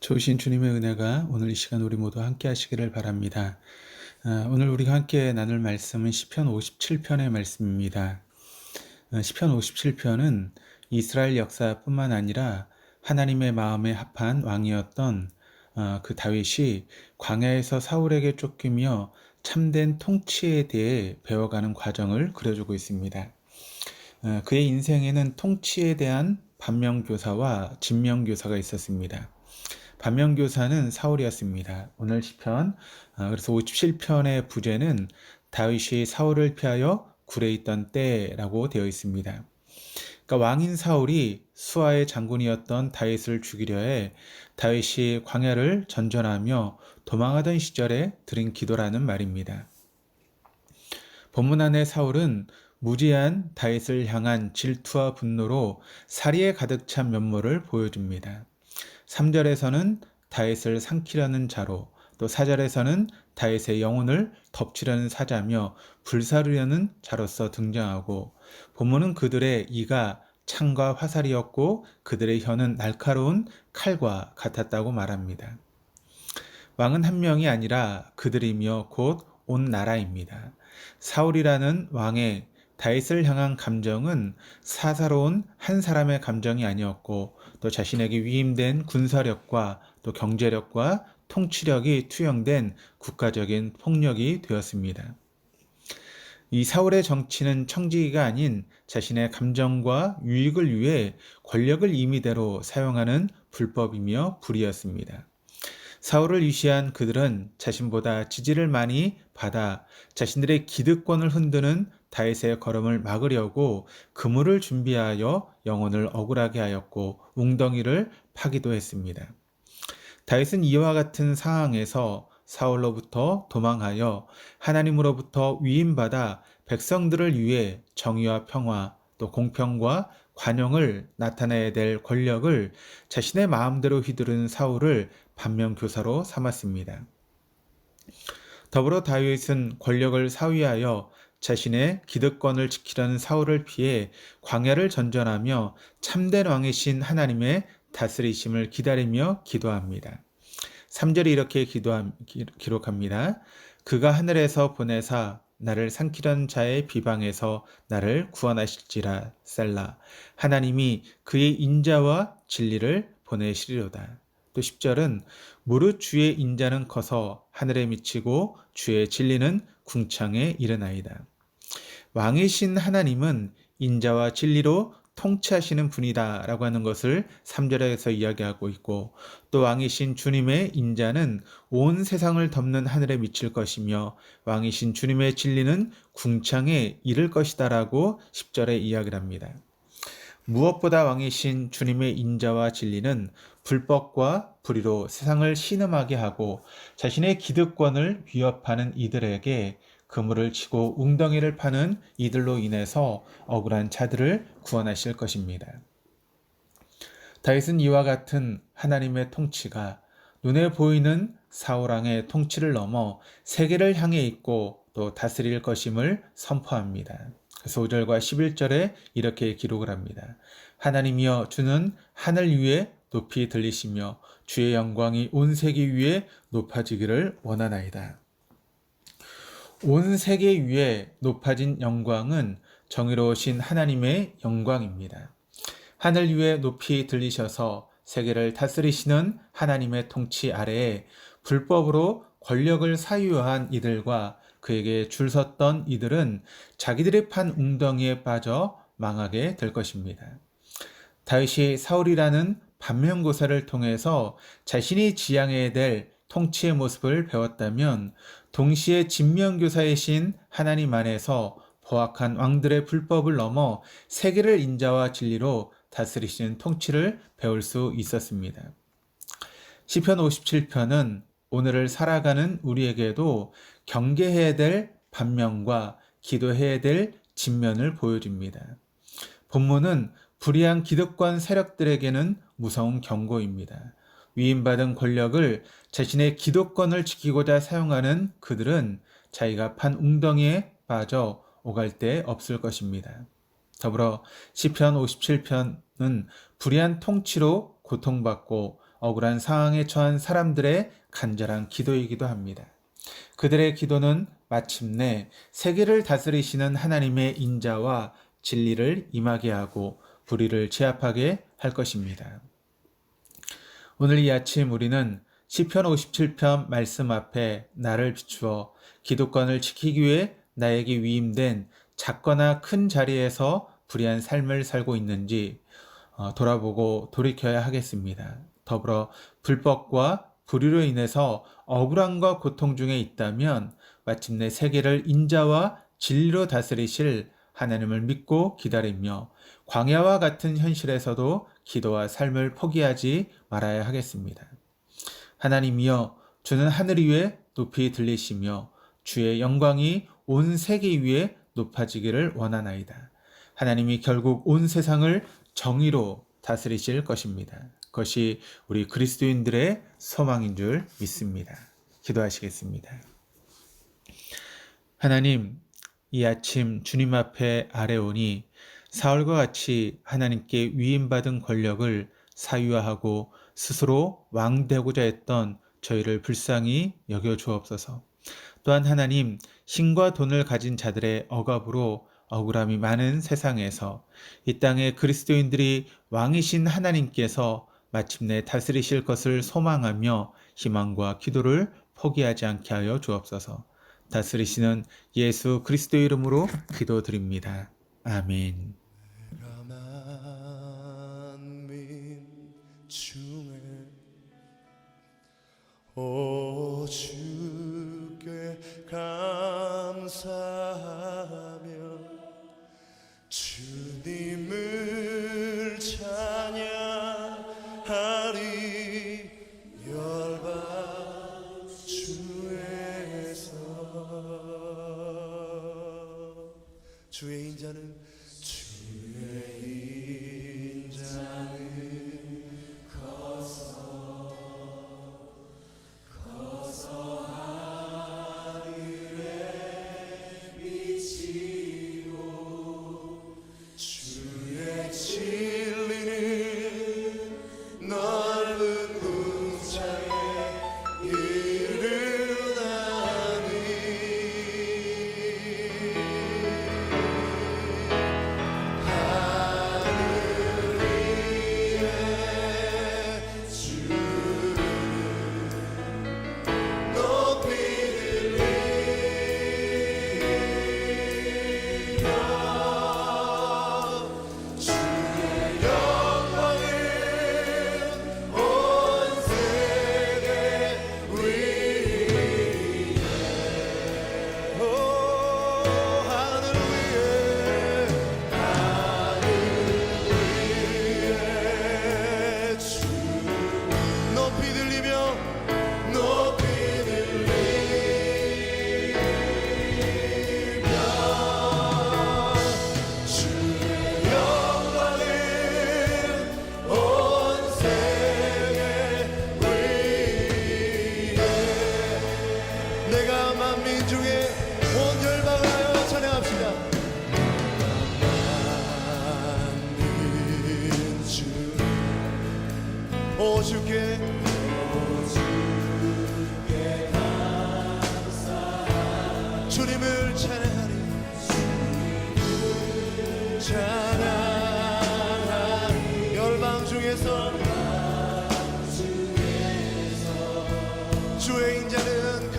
좋으신 주님의 은혜가 오늘 이 시간 우리 모두 함께 하시기를 바랍니다. 오늘 우리가 함께 나눌 말씀은 시편 57편의 말씀입니다. 시편 57편은 이스라엘 역사뿐만 아니라 하나님의 마음에 합한 왕이었던 그 다윗이 광야에서 사울에게 쫓기며 참된 통치에 대해 배워가는 과정을 그려주고 있습니다. 그의 인생에는 통치에 대한 반면교사와 진면교사가 있었습니다. 반면교사는 사울이었습니다. 오늘 시편, 그래서 57편의 부제는 다윗이 사울을 피하여 굴에 있던 때라고 되어 있습니다. 그러니까 왕인 사울이 수하의 장군이었던 다윗을 죽이려 해 다윗이 광야를 전전하며 도망하던 시절에 드린 기도라는 말입니다. 본문 안에 사울은 무지한 다윗을 향한 질투와 분노로 사리에 가득 찬 면모를 보여줍니다. 3절에서는 다윗을 삼키려는 자로, 또 4절에서는 다윗의 영혼을 덮치려는 사자며 불사르려는 자로서 등장하고, 본문은 그들의 이가 창과 화살이었고 그들의 혀는 날카로운 칼과 같았다고 말합니다. 왕은 한 명이 아니라 그들이며 곧 온 나라입니다. 사울이라는 왕의 다윗을 향한 감정은 사사로운 한 사람의 감정이 아니었고, 또 자신에게 위임된 군사력과 또 경제력과 통치력이 투영된 국가적인 폭력이 되었습니다. 이 사울의 정치는 청지기가 아닌 자신의 감정과 유익을 위해 권력을 임의대로 사용하는 불법이며 불의였습니다. 사울을 위시한 그들은 자신보다 지지를 많이 받아 자신들의 기득권을 흔드는 다윗의 걸음을 막으려고 그물을 준비하여 영혼을 억울하게 하였고 웅덩이를 파기도 했습니다. 다윗은 이와 같은 상황에서 사울로부터 도망하여 하나님으로부터 위임받아 백성들을 위해 정의와 평화, 또 공평과 관용을 나타내야 될 권력을 자신의 마음대로 휘두른 사울을 반면교사로 삼았습니다. 더불어 다윗은 권력을 사위하여 자신의 기득권을 지키려는 사울을 피해 광야를 전전하며 참된 왕이신 하나님의 다스리심을 기다리며 기도합니다. 3절이 이렇게 기록합니다. 그가 하늘에서 보내사 나를 삼키던 자의 비방에서 나를 구원하실지라. 셀라. 하나님이 그의 인자와 진리를 보내시리로다. 또 10절은 무릇 주의 인자는 커서 하늘에 미치고 주의 진리는 궁창에 이르나이다. 왕이신 하나님은 인자와 진리로 통치하시는 분이다 라고 하는 것을 3절에서 이야기하고 있고, 또 왕이신 주님의 인자는 온 세상을 덮는 하늘에 미칠 것이며 왕이신 주님의 진리는 궁창에 이를 것이다 라고 10절에 이야기를 합니다. 무엇보다 왕이신 주님의 인자와 진리는 불법과 불의로 세상을 신음하게 하고 자신의 기득권을 위협하는 이들에게 그물을 치고 웅덩이를 파는 이들로 인해서 억울한 자들을 구원하실 것입니다. 다윗은 이와 같은 하나님의 통치가 눈에 보이는 사울왕의 통치를 넘어 세계를 향해 있고 또 다스릴 것임을 선포합니다. 그래서 5절과 11절에 이렇게 기록을 합니다. 하나님이여 주는 하늘 위에 높이 들리시며 주의 영광이 온 세계 위에 높아지기를 원하나이다. 온 세계 위에 높아진 영광은 정의로우신 하나님의 영광입니다. 하늘 위에 높이 들리셔서 세계를 다스리시는 하나님의 통치 아래에 불법으로 권력을 사유한 이들과 그에게 줄 섰던 이들은 자기들이 판 웅덩이에 빠져 망하게 될 것입니다. 다윗이 사울이라는 반면교사를 통해서 자신이 지향해야 될 통치의 모습을 배웠다면 동시에 진면교사이신 하나님 안에서 포악한 왕들의 불법을 넘어 세계를 인자와 진리로 다스리시는 통치를 배울 수 있었습니다. 시편 57편은 오늘을 살아가는 우리에게도 경계해야 될 반면과 기도해야 될 진면을 보여줍니다. 본문은 불의한 기득권 세력들에게는 무서운 경고입니다. 위임받은 권력을 자신의 기득권을 지키고자 사용하는 그들은 자기가 판 웅덩이에 빠져 오갈 데 없을 것입니다. 더불어 시편 57편은 불의한 통치로 고통받고 억울한 상황에 처한 사람들의 간절한 기도이기도 합니다. 그들의 기도는 마침내 세계를 다스리시는 하나님의 인자와 진리를 임하게 하고 불의를 제압하게 할 것입니다. 오늘 이 아침 우리는 시편 57편 말씀 앞에 나를 비추어 기득권을 지키기 위해 나에게 위임된 작거나 큰 자리에서 불의한 삶을 살고 있는지 돌아보고 돌이켜야 하겠습니다. 더불어 불법과 불의로 인해서 억울함과 고통 중에 있다면 마침내 세계를 인자와 진리로 다스리실 하나님을 믿고 기다리며 광야와 같은 현실에서도 기도와 삶을 포기하지 말아야 하겠습니다. 하나님이여, 주는 하늘 위에 높이 들리시며 주의 영광이 온 세계 위에 높아지기를 원하나이다. 하나님이 결국 온 세상을 정의로 다스리실 것입니다. 그것이 우리 그리스도인들의 소망인 줄 믿습니다. 기도하시겠습니다. 하나님, 이 아침 주님 앞에 아뢰오니 사울과 같이 하나님께 위임받은 권력을 사유화하고 스스로 왕되고자 했던 저희를 불쌍히 여겨 주옵소서. 또한 하나님, 신과 돈을 가진 자들의 억압으로 억울함이 많은 세상에서 이 땅의 그리스도인들이 왕이신 하나님께서 마침내 다스리실 것을 소망하며 희망과 기도를 포기하지 않게 하여 주옵소서. 다스리시는 예수 그리스도 이름으로 기도드립니다. 아멘. 오 주께 감사하며 주님을 찬양하리. 열방 주에서 주의 인자는 오 주께 감사하리. 주님을 찬양하리. 찬양하리. 열방 중에서 주의 인자는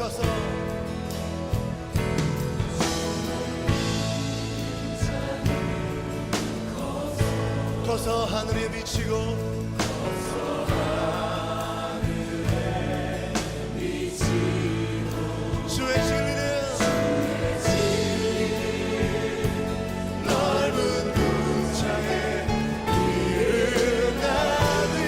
커서 하늘에 비치고 주의 진리는 넓은 궁창에 일어나리.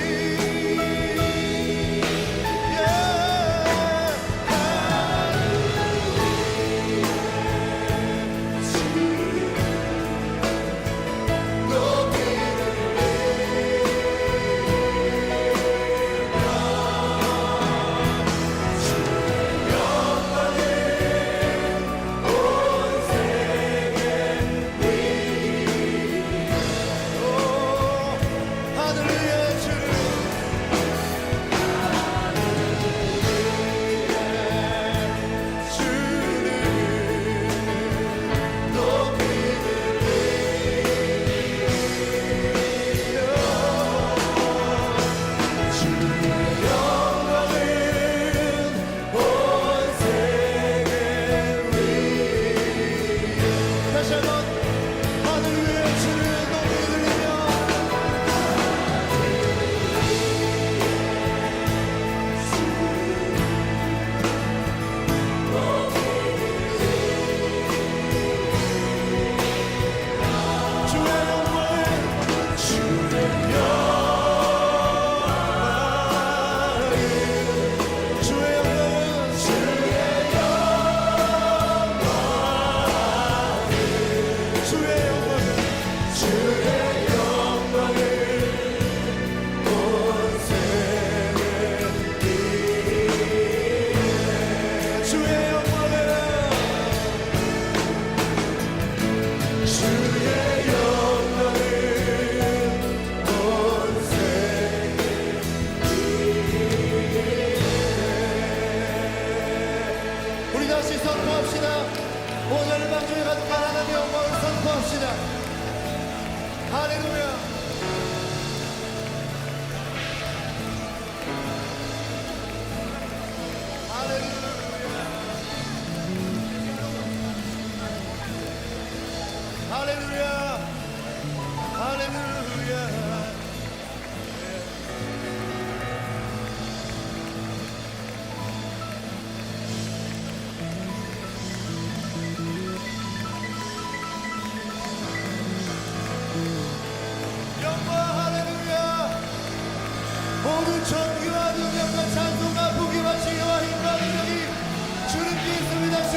거룩한 하나님의 영광을 선포합시다. 할렐루야. 할렐루야. 할렐루야. 영광 할렐루야. 모든 존귀와 능력과 찬송과 부귀와 지혜와 힘과 능력이 주님께 있습니다.